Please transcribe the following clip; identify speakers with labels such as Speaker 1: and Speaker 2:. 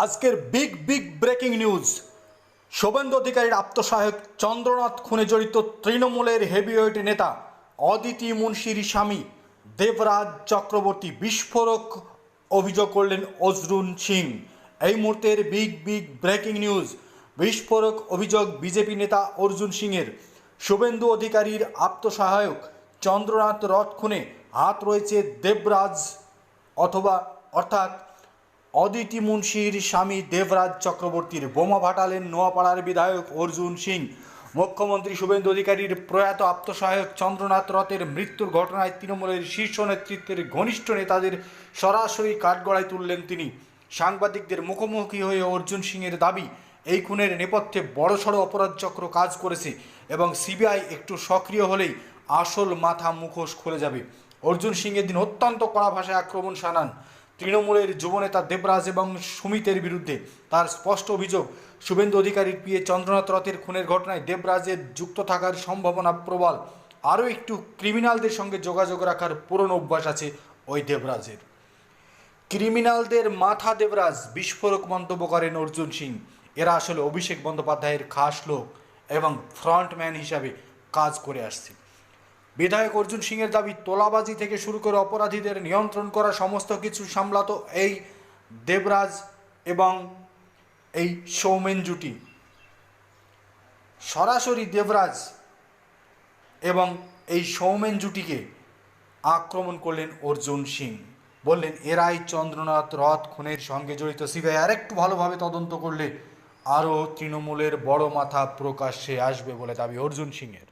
Speaker 1: আজকের big breaking news. Suvendu অধিকারীর আত্মসহায়ক চন্দ্রনাথ খুনে জড়িত তৃণমূলের হেভিওয়েট নেতা অদিতি মুন্সির স্বামী দেবরাজ চক্রবর্তী বিস্ফোরক অভিযোগ করলেন অর্জুন সিং। এই মুহূর্তের বিগ ব্রেকিং নিউজ। বিস্ফোরক অভিযোগ বিজেপি নেতা অর্জুন সিংয়ের। শুভেন্দু অধিকারীর আত্মসহায়ক চন্দ্রনাথ রথ খুনে হাত রয়েছে দেবরাজ অর্থাৎ অদিতি মুন্সির স্বামী দেবরাজ চক্রবর্তীর। বোমা ফাটালেন নোয়াপাড়ার বিধায়ক অর্জুন সিং। মুখ্যমন্ত্রী শুভেন্দু অধিকারীর প্রয়াত আত্মসহায়ক চন্দ্রনাথ রথের মৃত্যুর ঘটনায় তৃণমূলের শীর্ষ নেতৃত্বের ঘনিষ্ঠ নেতাদের সরাসরি কাঠগড়ায় তুললেন তিনি। সাংবাদিকদের মুখোমুখি হয়ে অর্জুন সিংয়ের দাবি, এই খুনের নেপথ্যে বড়সড় অপরাধ চক্র কাজ করেছে এবং সিবিআই একটু সক্রিয় হলেই আসল মাথা মুখোশ খুলে যাবে। অর্জুন সিং এদিন অত্যন্ত কড়া ভাষায় আক্রমণ শানান তৃণমূলের যুবনেতা দেবরাজ এবং সুমিতের বিরুদ্ধে। তার স্পষ্ট অভিযোগ, শুভেন্দু অধিকারীর পিএ চন্দ্রনাথ রথের খুনের ঘটনায় দেবরাজের যুক্ত থাকার সম্ভাবনা প্রবল। আরও একটু ক্রিমিনালদের সঙ্গে যোগাযোগ রাখার পুরনো অভ্যাস আছে ওই দেবরাজের। ক্রিমিনালদের মাথা দেবরাজ, বিস্ফোরক মন্তব্য করেন অর্জুন সিং। এরা আসলে অভিষেক বন্দ্যোপাধ্যায়ের খাস লোক এবং ফ্রন্টম্যান হিসাবে কাজ করে আসছে। বিধায়ক অর্জুন সিংয়ের দাবি, তোলাবাজি থেকে শুরু করে অপরাধীদের নিয়ন্ত্রণ করা সমস্ত কিছু সামলাতো এই দেবরাজ এবং এই সৌমেন জুটি। সরাসরি দেবরাজ এবং এই সৌমেন জুটিকে আক্রমণ করলেন অর্জুন সিং। বললেন, এরাই চন্দ্রনাথ রথ খুনের সঙ্গে জড়িত। সিবিআই আরেকটু ভালোভাবে তদন্ত করলে আরও তৃণমূলের বড় মাথা প্রকাশ্যে আসবে বলে দাবি অর্জুন সিংয়ের।